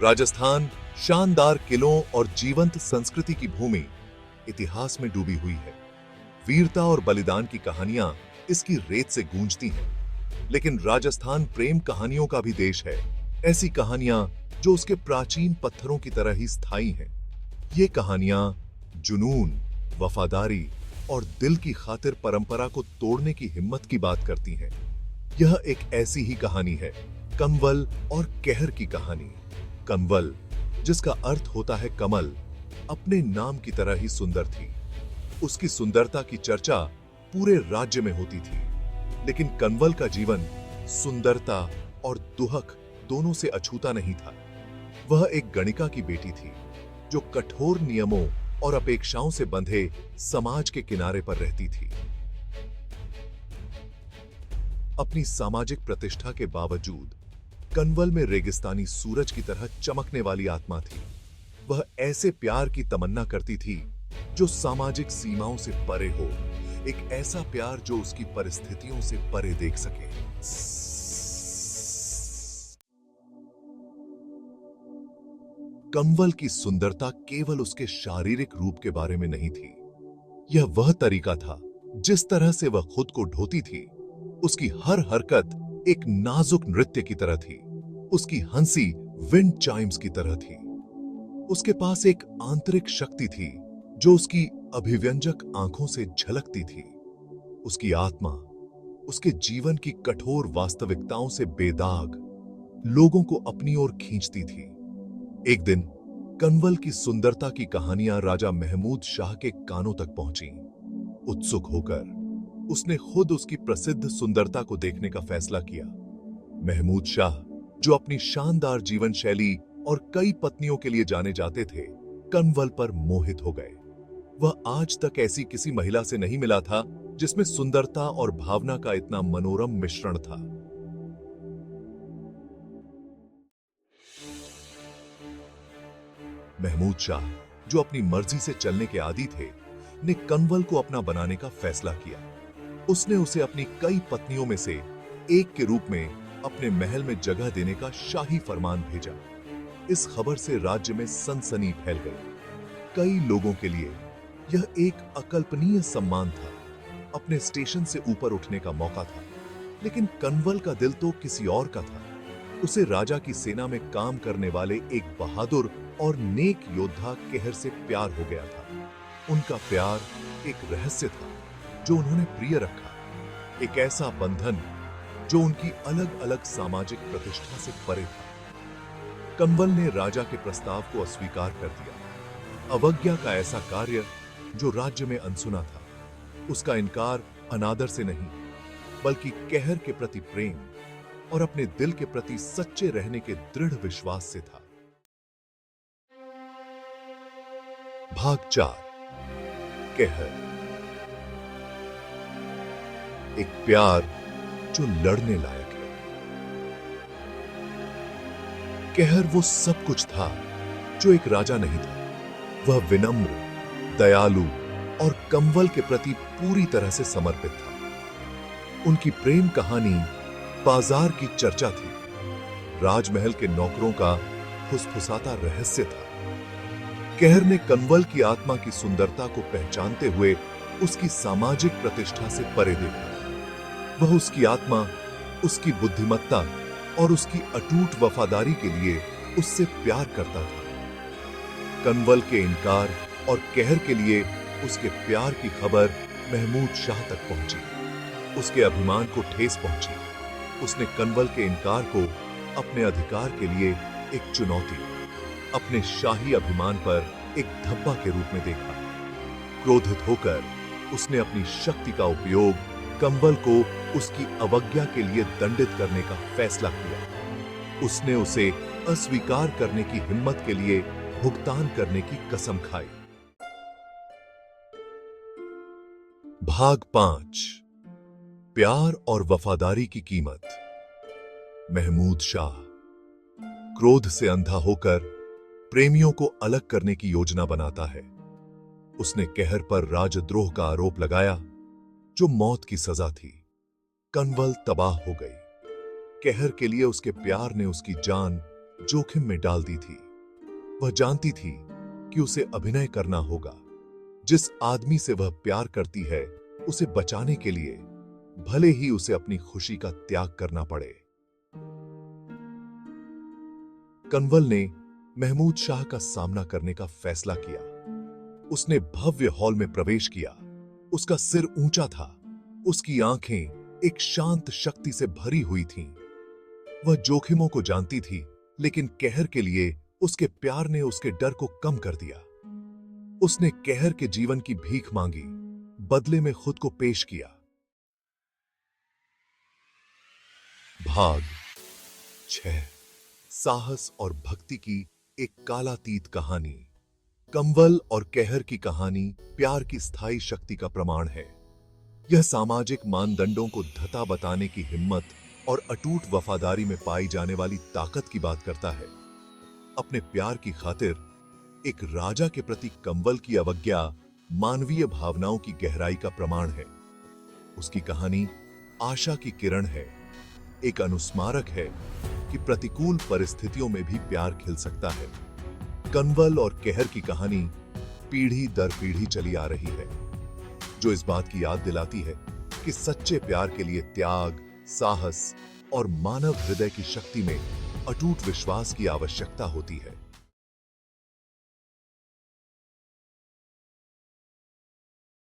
राजस्थान शानदार किलों और जीवंत संस्कृति की भूमि इतिहास में डूबी हुई है। वीरता और बलिदान की कहानियां इसकी रेत से गूंजती हैं। लेकिन राजस्थान प्रेम कहानियों का भी देश है। ऐसी कहानियां जो उसके प्राचीन पत्थरों की तरह ही स्थायी हैं। ये कहानियां जुनून, वफादारी और दिल की खातिर परंपरा को तोड़ने की हिम्मत की बात करती हैं। यह एक ऐसी ही कहानी है, कंवल और कहर की कहानी। कंवल, जिसका अर्थ होता है कमल, अपने नाम की तरह ही सुंदर थी। उसकी सुंदरता की चर्चा पूरे राज्य में होती थी। लेकिन कंवल का जीवन सुंदरता और दुहक दोनों से अछूता नहीं था। वह एक गणिका की बेटी थी, जो कठोर नियमों और अपेक्षाओं से बंधे समाज के किनारे पर रहती थी। अपनी सामाजिक प्रतिष्ठा के बावजूद कंवल में रेगिस्तानी सूरज की तरह चमकने वाली आत्मा थी। वह ऐसे प्यार की तमन्ना करती थी जो सामाजिक सीमाओं से परे हो, एक ऐसा प्यार जो उसकी परिस्थितियों से परे देख सके। कंवल की सुंदरता केवल उसके शारीरिक रूप के बारे में नहीं थी। यह वह तरीका था जिस तरह से वह खुद को ढोती थी। उसकी हर हरकत एक नाजुक नृत्य की तरह थी। उसकी हंसी विंड चाइम्स की तरह थी। उसके पास एक आंतरिक शक्ति थी जो उसकी अभिव्यंजक आंखों से झलकती थी। उसकी आत्मा उसके जीवन की कठोर वास्तविकताओं से बेदाग लोगों को अपनी ओर खींचती थी। एक दिन कंवल की सुंदरता की कहानियां राजा महमूद शाह के कानों तक पहुंची। उत्सुक होकर उसने खुद उसकी प्रसिद्ध सुंदरता को देखने का फैसला किया। महमूद शाह, जो अपनी शानदार जीवन शैली और कई पत्नियों के लिए जाने जाते थे, कंवल पर मोहित हो गए। वह आज तक ऐसी किसी महिला से नहीं मिला था जिसमें सुंदरता और भावना का इतना मनोरम मिश्रण था। महमूद शाह, जो अपनी मर्जी से चलने के आदी थे, ने कंवल को अपना बनाने का फैसला किया। उसने उसे अपनी कई पत्नियों में से एक के रूप में अपने महल में जगह देने का शाही फरमान भेजा। इस खबर से राज्य में सनसनी फैल गई। कई लोगों के लिए यह एक अकल्पनीय सम्मान था, अपने स्टेशन से ऊपर उठने का मौका था। लेकिन कंवल का दिल तो किसी और का था। उसे राजा की सेना में काम करने वाले एक बहादुर और नेक योद्धा कहर से प्यार हो गया था। उनका प्यार एक रहस्य था जो उन्होंने प्रिय रखा, एक ऐसा बंधन जो उनकी अलग अलग सामाजिक प्रतिष्ठा से परे था। कंवल ने राजा के प्रस्ताव को अस्वीकार कर दिया। अवज्ञा का ऐसा कार्य जो राज्य में अनसुना था। उसका इनकार अनादर से नहीं, बल्कि कहर के प्रति प्रेम और अपने दिल के प्रति सच्चे रहने के दृढ़ विश्वास से था। भाग 4, कहर। एक प्यार जो लड़ने लायक है। कहर वो सब कुछ था जो एक राजा नहीं था। वह विनम्र, दयालु और कंवल के प्रति पूरी तरह से समर्पित था। उनकी प्रेम कहानी बाजार की चर्चा थी। राजमहल के नौकरों का फुसफुसाता रहस्य था। कहर ने कंवल की आत्मा की सुंदरता को पहचानते हुए उसकी सामाजिक प्रतिष्ठा से परे देखा। वह उसकी आत्मा, उसकी बुद्धिमत्ता और उसकी अटूट वफादारी के लिए उससे प्यार करता था। कंवल के इनकार और कहर के लिए उसके प्यार की खबर महमूद शाह तक पहुंची। उसके अभिमान को ठेस पहुंची। उसने कंवल के इनकार को अपने अधिकार के लिए एक चुनौती, अपने शाही अभिमान पर एक धब्बा के रूप में देखा। क्रोधित होकर उसने अपनी शक्ति का उपयोग कंवल को उसकी अवज्ञा के लिए दंडित करने का फैसला किया। उसने उसे अस्वीकार करने की हिम्मत के लिए भुगतान करने की कसम खाई। भाग 5, प्यार और वफादारी की कीमत। महमूद शाह क्रोध से अंधा होकर प्रेमियों को अलग करने की योजना बनाता है। उसने कहर पर राजद्रोह का आरोप लगाया, जो मौत की सजा थी। कंवल तबाह हो गई। कहर के लिए उसके प्यार ने उसकी जान जोखिम में डाल दी थी। वह जानती थी कि उसे अभिनय करना होगा। जिस आदमी से वह प्यार करती है, उसे बचाने के लिए भले ही उसे अपनी खुशी का त्याग करना पड़े। कंवल ने महमूद शाह का सामना करने का फैसला किया। उसने भव्य हॉल में प्रवेश किया। उसका सिर ऊंचा था, उसकी आंखें एक शांत शक्ति से भरी हुई थीं। वह जोखिमों को जानती थी, लेकिन कहर के लिए उसके प्यार ने उसके डर को कम कर दिया। उसने कहर के जीवन की भीख मांगी, बदले में खुद को पेश किया। भाग 6। साहस और भक्ति की एक कालातीत कहानी। कंवल और कहर की कहानी प्यार की स्थायी शक्ति का प्रमाण है। यह सामाजिक मानदंडों को धता बताने की हिम्मत और अटूट वफादारी में पाई जाने वाली ताकत की बात करता है। अपने प्यार की खातिर एक राजा के प्रति कंवल की अवज्ञा मानवीय भावनाओं की गहराई का प्रमाण है। उसकी कहानी आशा की किरण है, एक अनुस्मारक है कि प्रतिकूल परिस्थितियों में भी प्यार खिल सकता है। कंवल और कहर की कहानी पीढ़ी दर पीढ़ी चली आ रही है, जो इस बात की याद दिलाती है कि सच्चे प्यार के लिए त्याग, साहस और मानव हृदय की शक्ति में अटूट विश्वास की आवश्यकता होती है।